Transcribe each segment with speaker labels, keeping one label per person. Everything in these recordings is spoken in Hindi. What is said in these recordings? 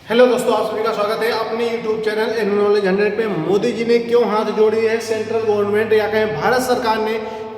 Speaker 1: हेलो दोस्तों, आप सभी का स्वागत है अपने यूट्यूब चैनल नॉलेज 100 पे। मोदी जी ने क्यों हाथ जोड़ी है, सेंट्रल गवर्नमेंट या कहें भारत सरकार ने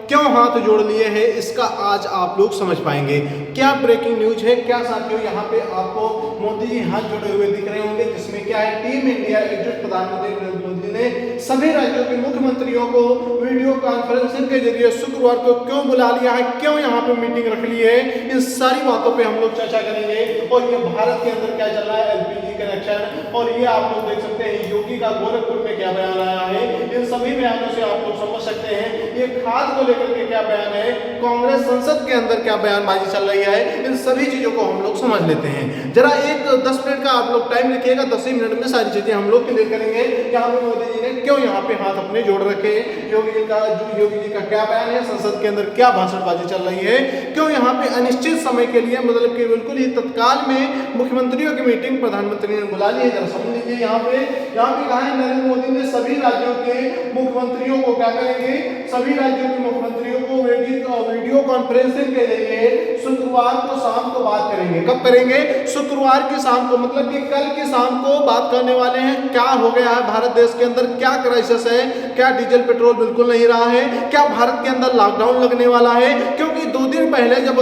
Speaker 1: क्यों हाथ जोड़ लिए हैं, इसका आज आप लोग समझ पाएंगे। क्या ब्रेकिंग न्यूज है, क्या साथियों यहाँ पे आपको मोदी जी हाथ जोड़े हुए दिख रहे होंगे, जिसमें क्या है टीम इंडिया एकजुट प्रधानमंत्री नरेंद्र मोदी ने सभी राज्यों के मुख्यमंत्रियों को वीडियो कॉन्फ्रेंसिंग के जरिए शुक्रवार को क्यों बुला लिया है, क्यों यहाँ पे मीटिंग रख ली है, इन सारी बातों पे हम लोग चर्चा करेंगे। और ये भारत के अंदर क्या चल रहा है, एलपीजी कनेक्शन, और ये आप लोग देख सकते हैं योगी का गोरखपुर में क्या बयान आया है, इन सभी बयानों से आप लोग समझ सकते हैं ये खाद को लेकर के क्या बयान है, कांग्रेस संसद के अंदर क्या बयानबाजी चल रही है, इन सभी चीजों को हम लोग समझ लेते हैं। जरा एक 10 मिनट का आप लोग टाइम रखिएगा, 10 ही मिनट में सारी चीजें हम लोग क्लियर करेंगे। यहाँ पे मोदी जी ने क्यों यहाँ पे हाथ अपने जोड़ रखे, योगी जी का क्या बयान है, संसद के अंदर क्या भाषणबाजी चल रही है, क्यों यहाँ पे अनिश्चित समय के लिए मतलब कि बिल्कुल ही तत्काल में मुख्यमंत्रियों की मीटिंग प्रधानमंत्री ने बुला ली है, जरा समझ लीजिए। यहाँ पे कहा है नरेंद्र मोदी ने सभी राज्यों के मुख्यमंत्रियों को क्या करेंगे, सभी राज्यों के मुख्यमंत्रियों को वीडियो कॉन्फ्रेंसिंग के जरिए शुक्रवार को शाम को बात करेंगे। कब करेंगे? शुक्रवार की शाम को, मतलब कि कल की शाम को बात करने वाले हैं। क्या हो गया है भारत देश के अंदर, क्या क्राइसिस है, क्या डीजल पेट्रोल बिल्कुल नहीं रहा है, क्या भारत के अंदर लॉकडाउन लगने वाला है। क्योंकि 2 दिन पहले जब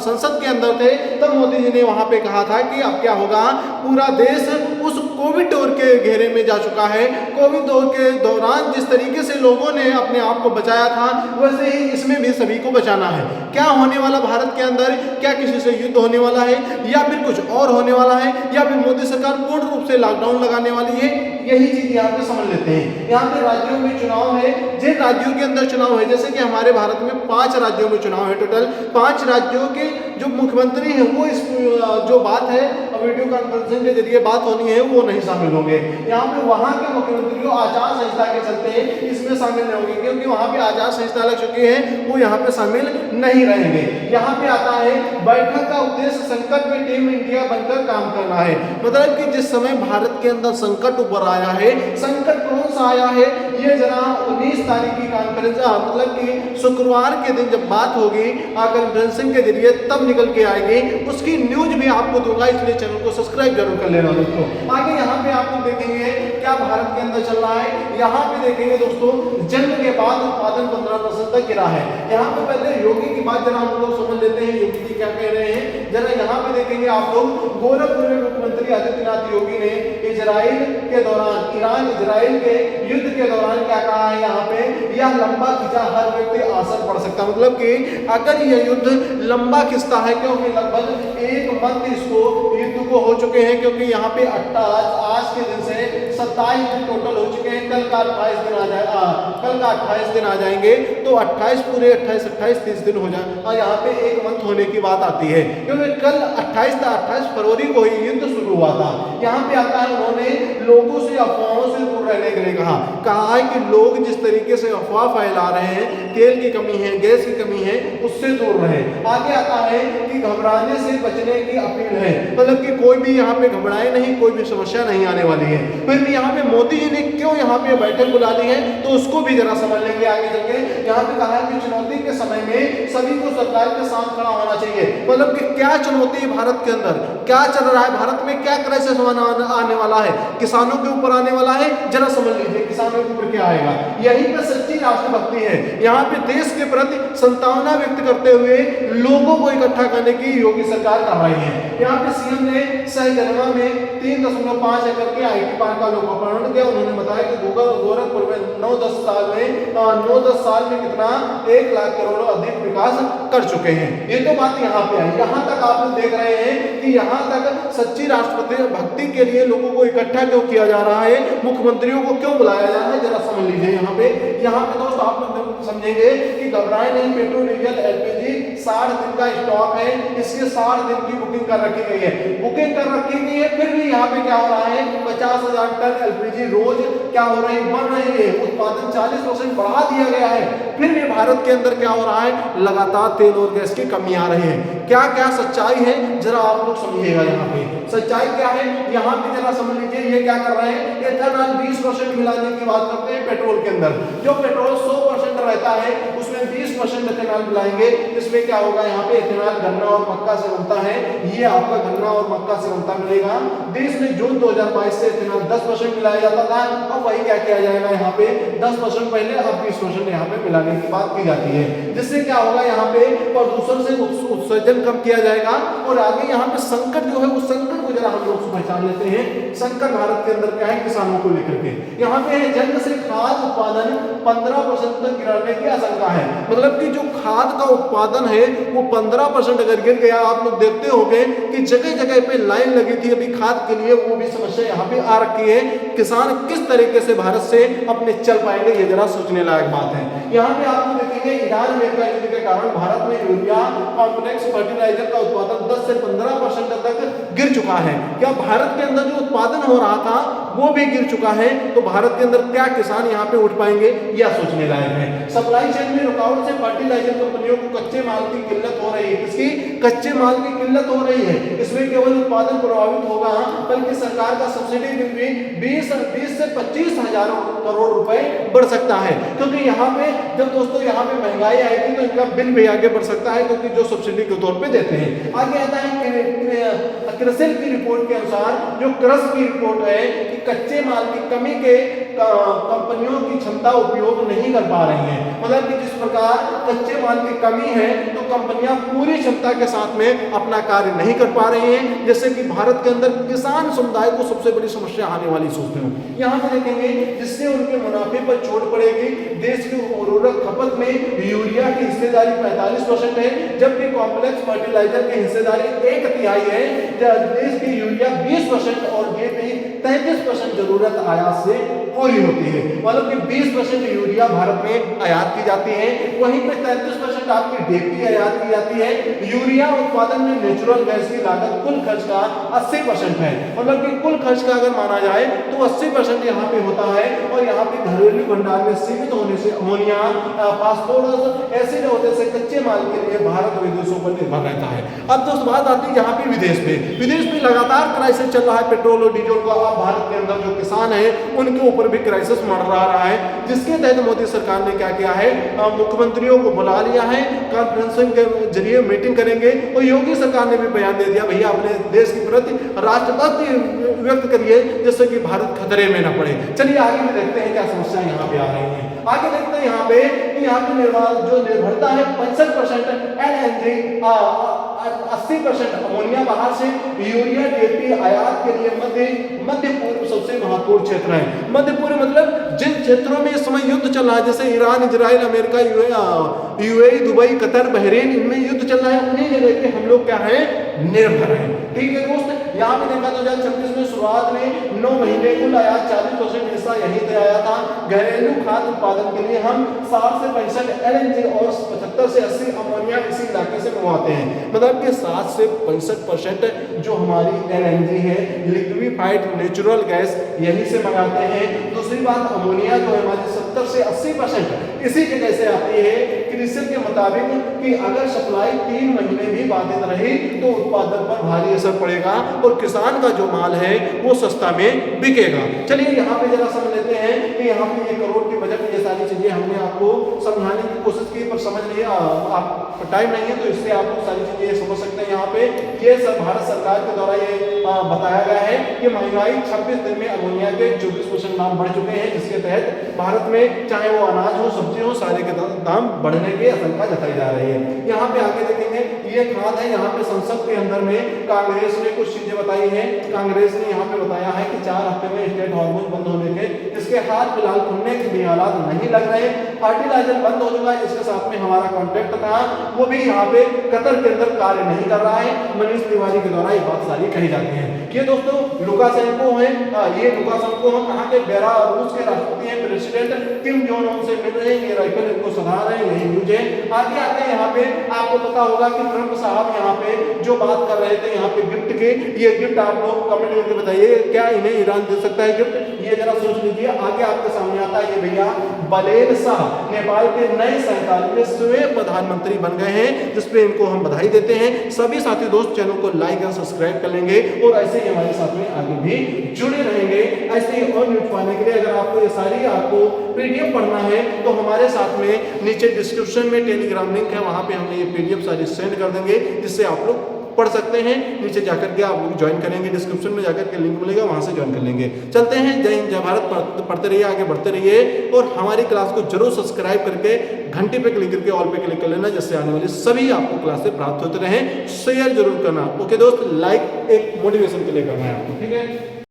Speaker 1: संसद के अंदर थे तब मोदी जी ने वहां पे कहा था कि अब क्या होगा, पूरा देश उस कोविड दौर के घेरे में जा चुका है। कोविड दौर के दौरान जिस तरीके से लोगों ने अपने आप को बचाया था, वैसे ही इसमें भी सभी को बचाना है। क्या होने वाला भारत के अंदर, क्या किसी से युद्ध होने वाला है या फिर कुछ और होने वाला है, या फिर मोदी सरकार पूर्ण रूप से लॉकडाउन लगाने वाली है, यही चीज यहाँ पे समझ लेते हैं। यहाँ पे राज्यों में चुनाव है, जिन राज्यों के अंदर चुनाव है, जैसे कि हमारे भारत में 5 राज्यों में चुनाव है, टोटल 5 राज्यों के जो मुख्यमंत्री हैं वो इस जो बात है वीडियो कॉन्फ्रेंसिंग के जरिए बात होनी है वो नहीं शामिल होंगे। यहाँ पे वहां के मुख्यमंत्री आचार संहिता के चलते इसमें शामिल नहीं होंगे, क्योंकि वहां पे आचार संहिता लग चुकी है, वो यहाँ पे शामिल नहीं रहेंगे। यहाँ पे आता है बैठक का उद्देश्य संकट में टीम इंडिया बनकर काम करना है। मतलब कि जिस समय भारत के अंदर संकट उभर आया है, संकट कौन सा आया है, ये जरा 19 तारीख की कॉन्फ्रेंस, मतलब कि शुक्रवार के दिन जब बात होगी कॉन्फ्रेंसिंग के जरिए तब निकल के आएगी, उसकी न्यूज भी आपको दूंगा, इसलिए चैनल को सब्सक्राइब जरूर कर लेना दोस्तों। आगे यहाँ पे आप लोग देखेंगे क्या भारत के अंदर चल रहा है। यहाँ पे देखेंगे दोस्तों, जन्म के बाद उत्पादन 15% तक गिरा है। यहाँ पे पहले योगी की बात जरा हम लोग समझ लेते हैं, योगी जी क्या कह रहे हैं, जरा यहाँ पे देखेंगे आप लोग। गोरखपुर में मुख्यमंत्री आदित्यनाथ योगी ने इजराइल के दौरान, ईरान इजराइल के युद्ध के दौरान क्या कहा है, यहाँ पे यह लंबा खिंचा हर व्यक्ति असर पड़ सकता है। मतलब कि अगर यह युद्ध लंबा खिंचता है, क्योंकि लगभग 1 मंथ इसको युद्ध को हो चुके हैं, क्योंकि यहाँ पे आज के दिन से 27 दिन टोटल हो चुके हैं, कल का 28 दिन आ जाएगा, कल का 28 दिन आ जाएंगे, तो 28 पूरे 28 30 दिन हो जाए, और यहाँ पे 1 मंथ होने की बात आती है, क्योंकि कल 28 फरवरी को ही युद्ध शुरू हुआ था। यहाँ पे आता है उन्होंने लोगों से अफवाहों से दूर रहने के लिए कहा है कि लोग जिस तरीके से अफवाह फैला रहे हैं, तेल की कमी है, गैस की कमी है, उससे दूर रहे। आगे आता है कि घबराने से बचने की अपील है, मतलब कि कोई भी यहाँ पे घबराए नहीं, कोई भी समस्या नहीं आने वाली है। फिर भी यहाँ पे मोदी जी ने क्यों यहाँ पे बैठक बुला ली है, तो उसको भी जरा समझ लेंगे आगे चलके। यहाँ पे कहा है कि चुनौती के समय में सभी को सरकार के साथ खड़ा होना चाहिए। मतलब कि क्या चुनौती है भारत के अंदर, क्या चल रहा है भारत में, क्या क्राइसिस आने वाला है, किसानों के ऊपर आने वाला है, जरा समझ लीजिए किसानों के ऊपर क्या आएगा। यही पे सच्ची राष्ट्रभक्ति है। यहाँ पे देश के प्रति संतावना व्यक्त करते हुए लोगों को इकट्ठा करने की योगी सरकार कर रही है। यहाँ पे सीएम ने सहजनवा में 3.5 एकड़ के IT पार्क का लोकार्पण किया। उन्होंने बताया कि गोरखपुर में 9-10 साल में कितना 1 लाख करोड़ अधिक विकास कर चुके हैं। ये तो बात यहाँ पे आई। यहाँ तक आप लोग देख रहे हैं कि यहाँ तक सच्ची राष्ट्रपति भक्ति के लिए लोगों को इकट्ठा क्यों किया जा रहा है, मुख्यमंत्रियों को क्यों बुलाया जा रहा है, जरा समझ लीजिए। यहाँ पे दोस्त आप लोग समझेंगे कि घबराए नहीं, पेट्रोल डीजल LPG 60 दिन का स्टॉक है, इसके 60 दिन की बुकिंग कर रखी गई है, फिर भी यहाँ पे क्या हो रहा है, 50,000 टन LPG रोज क्या हो रही है, बढ़ रही है, उत्पादन 40% बढ़ा दिया गया है। फिर भी भारत के अंदर क्या हो रहा है, लगातार तेल और गैस की कमी आ रही है। क्या क्या सच्चाई है, जरा आप लोग समझिएगा। यहाँ पे सच्चाई क्या है यहाँ पे जरा समझ लीजिए। ये क्या कर रहे हैं, एथेनॉल 20% मिलाने की बात करते हैं पेट्रोल के अंदर। जो पेट्रोल 100% रहता है उसमें 20% एथेनॉल मिलाएंगे। इसमें क्या होगा, यहाँ पे एथेनॉल गन्ना और मक्का से बनता है, ये आपका गन्ना और मक्का से बनता मिलेगा। देश में जून 2022 से एथेनॉल 10% मिलाया जाता था, अब वही क्या किया जाएगा यहाँ पे 10% पहले, अब 20% यहाँ पे मिलाने की बात की जाती है। जिससे क्या होगा, यहाँ पे प्रदूषण से उत्सर्जन कम किया जाएगा। और आगे यहाँ पे संकट जो है उस संकट को जरा हम लोग पहचान लेते हैं। संकट भारत के अंदर क्या है, किसानों को लेकर के यहाँ पे है, जंग से खाद उत्पादन 15% तक गिरने की आशंका है। मतलब कि जो खाद का उत्पादन है वो 15% अगर गिर गया, आप लोग देखते होंगे कि जगह जगह पे लाइन लगी थी अभी खाद के लिए, वो भी समस्या यहाँ पे आ रखी है। किसान किस तरीके से भारत से अपने चल पाएंगे, ये जरा सोचने लायक बात है। यहाँ पे आप देखेंगे ईरान अमेरिका युद्ध के कारण भारत में यूरिया कॉम्प्लेक्स फर्टिलाइजर का उत्पादन 10 से 15% तक गिर चुका है। क्या भारत के अंदर जो उत्पादन हो रहा था वो भी गिर चुका है, तो भारत के अंदर क्या किसान यहाँ पे उठ पाएंगे, यह सोचने लायक है। सप्लाई चेन में रुकावट से फर्टिलाइजर कंपनियों को कच्चे माल की किल्लत हो रही है। किसकी? कच्चे माल की किल्लत हो रही है। इसमें केवल उत्पादन प्रभावित होगा, बल्कि सरकार का सब्सिडी बिल भी 20 से 25 हजार करोड़ रुपए बढ़ सकता है। क्योंकि यहाँ पे जब दोस्तों यहाँ पे महंगाई आएगी तो इनका बिल भी आगे बढ़ सकता है, क्योंकि जो सब्सिडी के तौर पे देते हैं। आगे आता है क्रिसिल की रिपोर्ट के अनुसार, जो क्रस की रिपोर्ट है कि कच्चे माल की कमी के कंपनियों की क्षमता उपयोग नहीं कर पा रही हैं। मतलब कि जिस प्रकार कच्चे माल की कमी है तो कंपनियां पूरी क्षमता के साथ में अपना कार्य नहीं कर पा रही हैं, जैसे कि भारत के अंदर किसान समुदाय को सबसे बड़ी समस्या आने वाली सोचते हो। यहाँ पे देखेंगे जिससे उनके मुनाफे पर चोट पड़ेगी। देश की उर्वरक खपत में यूरिया की हिस्सेदारी 45% है, जबकि कॉम्प्लेक्स फर्टिलाइजर की हिस्सेदारी 1/3 है। देश की यूरिया 20% और डीएपी 33% जरूरत आयात से पूरी होती है। मतलब कि 20% यूरिया भारत में आयात की जाती है, वहीं पे 33% आपकी डीएपी आयात की जाती है। यूरिया उत्पादन में नेचुरल गैस की लागत कुल खर्च का 80% है। मतलब कि कुल खर्च का अगर माना जाए तो 80% यहाँ पे होता है। और यहाँ पे घरेलू भंडार में सीमित होने से अमोनिया, फास्फोरस, एसिड होने से कच्चे माल के लिए भारत विदेशों पर निर्भर रहता है। अब दोस्त बात आती है यहाँ पे विदेश में लगातार क्राइसिस चल रहा है पेट्रोल और डीजल का। अब भारत के अंदर जो किसान है उनके ऊपर भी क्राइसिस मंडरा रहा है, जिसके तहत मोदी सरकार ने क्या किया है, मुख्यमंत्रियों को बुला लिया है, कॉन्फ्रेंसिंग के जरिए मीटिंग करेंगे। और योगी सरकार ने भी बयान दे दिया, भैया अपने देश के प्रति राष्ट्रभक्ति व्यक्त करिए, जिससे कि भारत खतरे में न पड़े। चलिए आगे भी देखते हैं क्या समस्याएं यहाँ पे आ रही हैं। आगे देखते हैं यहाँ पे जो निर्भरता है 65% एलएनजी, 80% अमोनिया बाहर से, यूरिया डीएपी आयात के लिए मध्य पूर्व सबसे महत्वपूर्ण क्षेत्र है। मध्य पूर्व मतलब जिन क्षेत्रों में इस समय युद्ध चल रहा है, जैसे Iran, Israel, America, UAE, Dubai, Qatar, Bahrain, इनमें युद्ध चल रहा है, उन्हीं जगह पे हम लोग क्या है, निर्भर है। ठीक है दोस्त, यहाँ पे देखा 2026 में शुरुआत में 9 महीने कुल आयात 40% हिस्सा यहीं से आया था। घरेलू खाद्य उत्पादन के लिए हम 60 से 65 एलएनजी और 75 से 80 अमोनिया इसी इलाके से मंगवाते हैं। मतलब कि 60 से 65% जो हमारी एलएनजी है, लिक्विफाइड नेचुरल गैस, यहीं से मंगाते हैं। दूसरी बात, अमोनिया जो हमारी 70 से 80% इसी जगह से आती है। क्रिसिल के मुताबिक कि अगर सप्लाई 3 महीने भी बाधित रही तो उत्पादन पर भारी असर पड़ेगा और किसान का जो माल है वो सस्ता में बिकेगा। चलिए यहाँ पे जरा समझ लेते हैं कि यहाँ पे 1 करोड़ की बजट में ये सारी चीजें हमने आपको समझाने की कोशिश की, पर समझ लिए आप टाइम नहीं है तो इससे आप लोग सारी चीजें समझ सकते हैं। यहाँ पे ये सब भारत सरकार के द्वारा ये बताया गया है कि महंगाई 26 दिन में अमोनिया के 24% दाम बढ़ चुके हैं, जिसके तहत भारत में चाहे वो अनाज हो, सब्जी हो, सारे के दाम बढ़ने की आशंका जताई जा रही है। यहाँ पे आगे देखेंगे ये खाद है। यहाँ पे संसद के अंदर में कांग्रेस ने कुछ चीजें बताई हैं। कांग्रेस ने यहाँ पे बताया है कि 4 हफ्ते में स्टेट हार्मोन बंद होने के इसके हाथ फिलहाल खुलने के भी हालात नहीं लग रहे। फर्टिलाइजर बंद हो चुका है, जिसके साथ में हमारा कॉन्ट्रैक्ट था वो भी यहाँ पे कतर के अंदर कार्य नहीं कर रहा है। मनीष तिवारी के द्वारा ये बात सारी कही जाती है। ये दोस्तों लुकाशेंको है, ये लुकाशेंको हम कहाँ के, बेलारूस के राष्ट्रपति हैं, प्रेसिडेंट किम जोंग उन से मिल रहे हैं, ये राइफल इनको सधा रहे हैं, यही न्यूज है। आगे आते हैं यहाँ पे आपको पता होगा कि ट्रंप साहब यहाँ पे जो बात कर रहे थे यहाँ पे गिफ्ट के, ये गिफ्ट आप लोग कमेंट करके बताइए क्या इन्हें ईरान दे सकता है गिफ्ट, ये जरा सोच लीजिए। आगे आपके सामने आता है ये भैया बलेन शाह नेपाल के नए 47वें प्रधानमंत्री बन गए हैं, जिसपे इनको हम बधाई देते हैं। सभी साथी दोस्त चैनल को लाइक और सब्सक्राइब कर लेंगे और ऐसे ही हमारे साथ में आगे भी जुड़े रहेंगे। ऐसे ही और न्यूज पाने के लिए अगर आपको ये सारी आपको पीडीएफ पढ़ना है तो हमारे साथ में नीचे डिस्क्रिप्शन में टेलीग्राम लिंक है, वहां पे हमने ये पीडीएफ सारी सेंड कर देंगे, जिससे आप लोग पढ़ सकते हैं। नीचे जाकर के आप लोग ज्वाइन करेंगे, डिस्क्रिप्शन में जाकर के लिंक मिलेगा, वहां से ज्वाइन कर लेंगे। चलते हैं, जय हिंद जय भारत, पढ़ते रहिए, आगे बढ़ते रहिए और हमारी क्लास को जरूर सब्सक्राइब करके घंटी पे क्लिक करके ऑल पे क्लिक कर लेना, जिससे आने वाली सभी आपको क्लासेस प्राप्त होते रहें। शेयर जरूर करना। ओके दोस्त, लाइक एक मोटिवेशन के लिए करना है आपको, ठीक है।